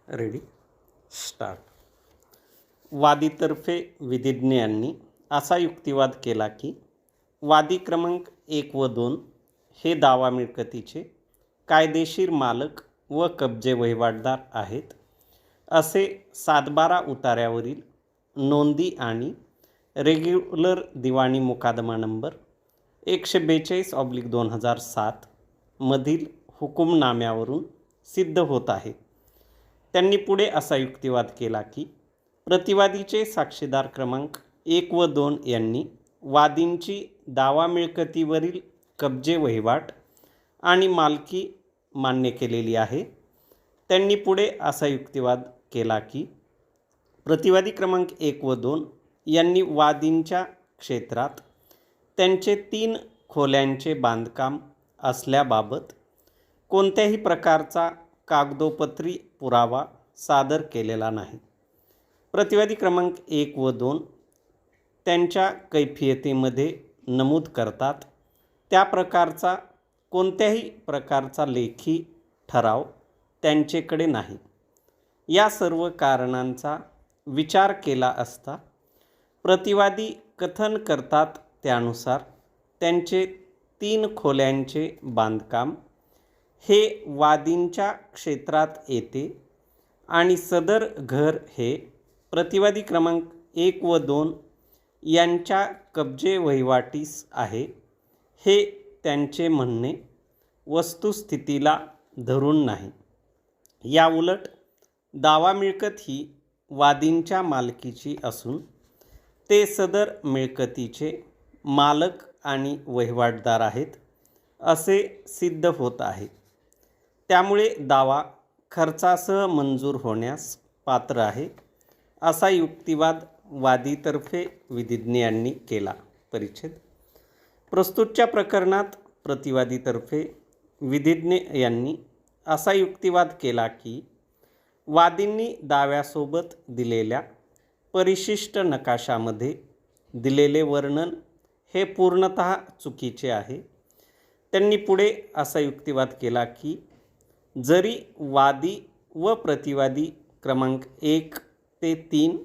Ready start. वादीतर्फे विधिज्ञ यांनी असा युक्तिवाद केला की वादी क्रमांक 1 व 2 हे दावा मिळकतीचे कायदेशीर मालक व कब्जे वहिवाटदार आहेत. असे 7/12 उतार्यावरील नोंदी आणि रेग्युलर दिवाणी मुकादमा नंबर 142/2007 मधील हुकुमनाम्यावरून सिद्ध होत आहे. त्यांनी पुढे असा युक्तिवाद केला की प्रतिवादीचे साक्षीदार क्रमांक 1 व 2 यांनी वादींची दावा मिळकतीवरील कब्जे वहिवाट आणि मालकी मान्य केलेली आहे. त्यांनी पुढे असा युक्तिवाद केला की प्रतिवादी क्रमांक 1 व 2 यांनी वादींच्या क्षेत्रात त्यांचे 3 खोल्यांचे बांधकाम असल्याबाबत कोणत्याही प्रकारचा कागदोपत्री पुरावा सादर केलेला नाही. प्रतिवादी क्रमांक 1 व 2 त्यांच्या कैफियतीमध्ये नमूद करतात त्या प्रकारचा कोणत्याही प्रकारचा लेखी ठराव त्यांचेकडे नाही. या सर्व कारणांचा विचार केला असता प्रतिवादी कथन करतात त्यानुसार त्यांचे 3 खोल्यांचे बांधकाम हे वादींच्या क्षेत्रात येते आणि सदर घर हे प्रतिवादी क्रमांक 1 व 2 यांच्या कब्जे वहिवाटीस आहे, हे त्यांचे म्हणणे वस्तुस्थितीला धरून नाही. या उलट दावा मिळकत ही वादींच्या मालकीची असून ते सदर मिळकतीचे मालक आणि वहिवाटदार आहेत असे सिद्ध होत आहे. त्यामुळे दावा खर्चासह मंजूर होण्यास पात्र आहे, असा युक्तिवाद वादीतर्फे विधिज्ञ यांनी केला. परिच्छेद. प्रस्तुतच्या प्रकरणात प्रतिवादीतर्फे विधिज्ञ यांनी असा युक्तिवाद केला की वादींनी दाव्यासोबत दिलेल्या परिशिष्ट नकाशामध्ये दिलेले वर्णन हे पूर्णतः चुकीचे आहे. त्यांनी पुढे असा युक्तिवाद केला की जरी वादी व प्रतिवादी क्रमांक 1 ते 3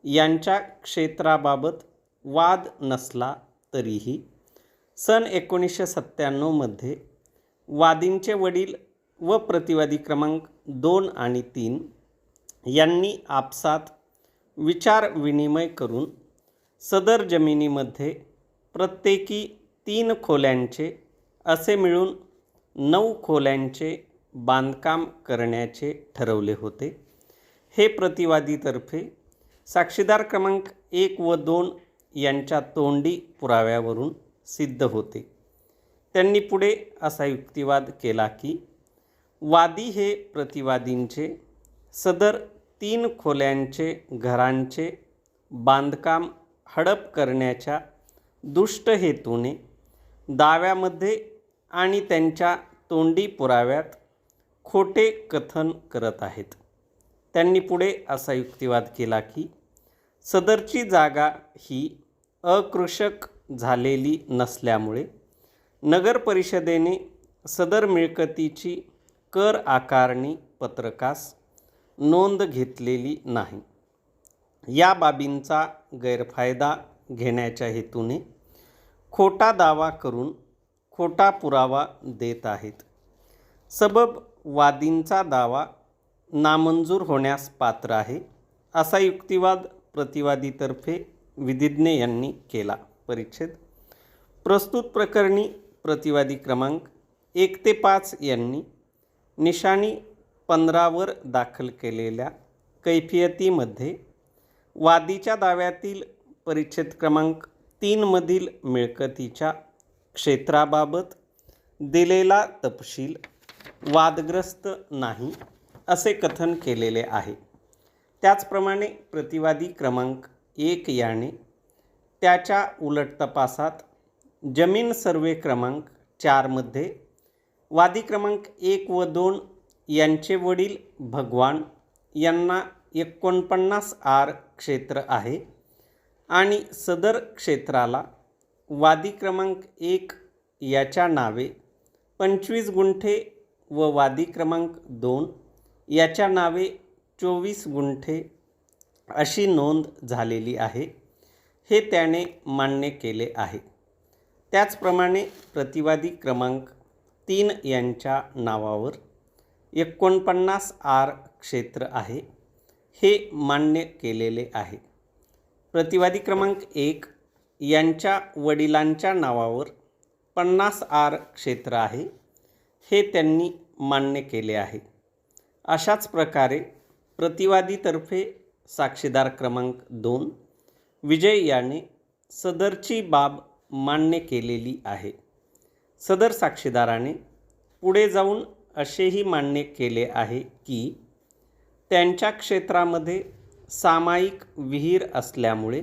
यांच्या क्षेत्राबाबत वाद नसला तरीही सन 1997 मध्ये वादींचे वडील व प्रतिवादी क्रमांक 2 आणि 3 यांनी आपसात विचार विनिमय करून सदर जमिनीमध्ये प्रत्येकी 3 खोल्यांचे असे मिळून 9 खोल्यांचे बांधकाम करण्याचे ठरवले होते. हे प्रतिवादीतर्फे साक्षीदार क्रमांक 1 व 2 यांच्या तोंडी पुराव्यावरून सिद्ध होते. त्यांनी पुढे असा युक्तिवाद केला की वादी हे प्रतिवादींचे सदर 3 खोल्यांचे घरांचे बांधकाम हडप करण्याच्या दुष्ट हेतूने दाव्यामध्ये आणि त्यांच्या तोंडी पुराव्यात खोटे कथन करत आहेत. त्यांनी पुढे असा युक्तिवाद केला की सदरची जागा ही अकृषक झालेली नसल्यामुळे नगर परिषदेने सदर मिळकतीची कर आकारणी पत्रकास नोंद घेतलेली नाही. या बाबींचा गैरफायदा घेण्याच्या हेतूने खोटा दावा करून खोटा पुरावा देत आहेत. सबब वादींचा दावा नामंजूर होण्यास पात्र आहे, असा युक्तिवाद प्रतिवादीतर्फे विधिज्ञ यांनी केला. परिच्छेद. प्रस्तुत प्रकरणी प्रतिवादी क्रमांक 1 ते 5 यांनी निशाणी 15 वर दाखल केलेल्या कैफियतीमध्ये वादीच्या दाव्यातील परिच्छेद क्रमांक 3 मधील मिळकतीच्या क्षेत्राबाबत दिलेला तपशील वादग्रस्त नाही असे कथन केलेले आहे. त्याचप्रमाणे प्रतिवादी क्रमांक 1 याने त्याच्या उलट तपासात जमीन सर्वे क्रमांक 4 मध्ये वादी क्रमांक 1 व 2 यांचे वडील भगवान यांना 49 आर क्षेत्र आहे आणि सदर क्षेत्राला वादी क्रमांक 1 याच्या नावे 25 गुंठे व वादी क्रमांक 2 याच्या नावे 24 गुंठे अशी नोंद झालेली आहे, हे त्याने मान्य केले आहे. त्याचप्रमाणे प्रतिवादी क्रमांक 3 यांच्या नावावर 49 आर क्षेत्र आहे, हे मान्य केलेले आहे. प्रतिवादी क्रमांक 1 यांच्या वडिलांच्या नावावर 50 आर क्षेत्र आहे, हे त्यांनी मान्य केले आहे. अशाच प्रकारे प्रतिवादीतर्फे साक्षीदार क्रमांक 2 विजय याने सदरची बाब मान्य केलेली आहे. सदर साक्षीदाराने पुढे जाऊन असेही मान्य केले आहे की त्यांच्या क्षेत्रामध्ये सामायिक विहीर असल्यामुळे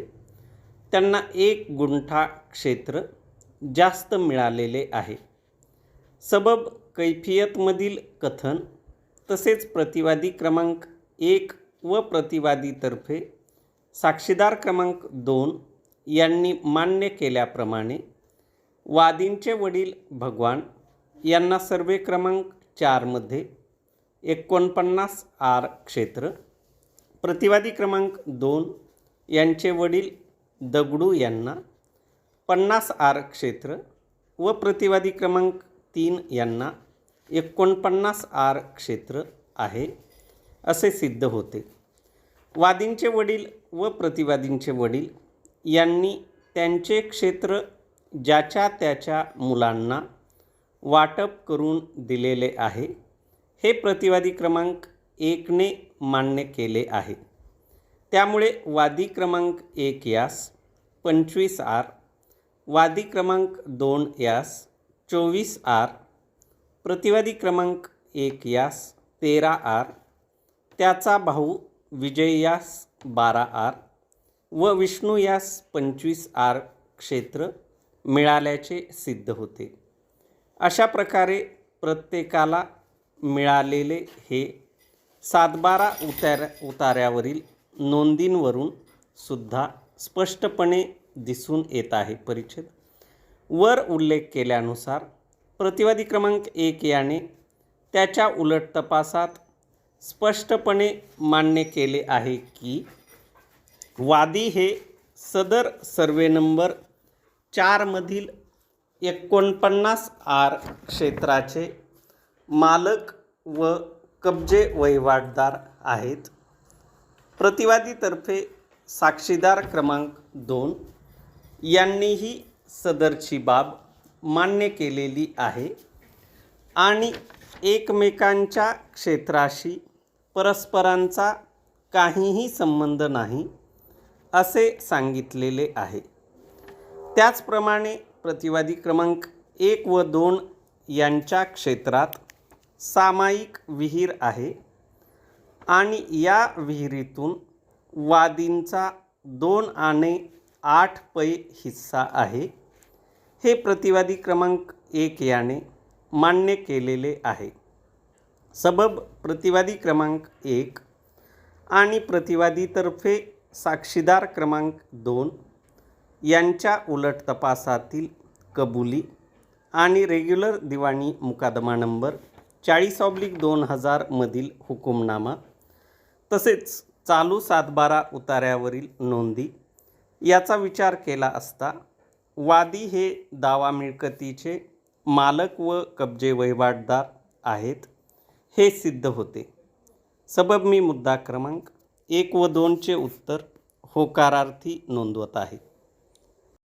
त्यांना 1 गुंठा क्षेत्र जास्त मिळालेले आहे. सबब कैफियतमधील कथन तसेच प्रतिवादी क्रमांक 1 व प्रतिवादीतर्फे साक्षीदार क्रमांक 2 यांनी मान्य केल्याप्रमाणे वादींचे वडील भगवान यांना सर्वे क्रमांक 4 मध्ये 49 आर क्षेत्र, प्रतिवादी क्रमांक 2 यांचे वडील दगडू यांना 50 आर क्षेत्र व प्रतिवादी क्रमांक 3 यांना 49 आर क्षेत्र आहे असे सिद्ध होते. वादींचे वडील व प्रतिवादींचे वडील यांनी त्यांचे क्षेत्र ज्याच्या त्याच्या मुलांना वाटप करून दिलेले आहे, हे प्रतिवादी क्रमांक 1 ने मान्य केले आहे. त्यामुळे वादी क्रमांक 1 यास 25 आर, वादी क्रमांक 2 यास 24 आर, प्रतिवादी क्रमांक 1 यास 13 आर, त्याचा भाऊ विजय यास 12 आर व विष्णू यास 25 आर क्षेत्र मिळाल्याचे सिद्ध होते. अशा प्रकारे प्रत्येकाला मिळालेले हे 7/12 उतार्यावरील नोंदींवरून सुद्धा स्पष्टपणे दिसून येत आहे. परिच्छेद वर उल्लेख केल्यानुसार प्रतिवादी क्रमांक 1 याने त्याच्या उलट तपासात स्पष्टपणे मान्य केले आहे की वादी हे सदर सर्वे नंबर 4 मधील 49 आर क्षेत्राचे मालक व कब्जे वहिवाटदार आहेत. प्रतिवादीतर्फे साक्षीदार क्रमांक 2 यांनीही सदरची बाब मान्य केलेली आहे आणि एकमेकांच्या क्षेत्राशी परस्परांचा काहीही संबंध नाही असे सांगितलेले आहे. त्याचप्रमाणे प्रतिवादी क्रमांक 1 व 2 यांच्या क्षेत्रात सामायिक विहीर आहे आणि या विहिरीतून वादींचा 2 आणे 8 पै हिस्सा आहे, हे प्रतिवादी क्रमांक 1 याने मान्य केलेले आहे. सबब प्रतिवादी क्रमांक 1 आणि प्रतिवादीतर्फे साक्षीदार क्रमांक 2 यांच्या उलट तपासातील कबुली आणि रेग्युलर दिवाणी मुकादमा नंबर 40/2000 मधील हुकुमनामा तसेच चालू 7/12 उतार्यावरील नोंदी याचा विचार केला असता वादी हे दावा मिळकतीचे मालक व कब्जे वहिवाटदार आहेत हे सिद्ध होते. सबब मी मुद्दा क्रमांक 1 व 2 चे उत्तर होकारार्थी नोंदवत आहे.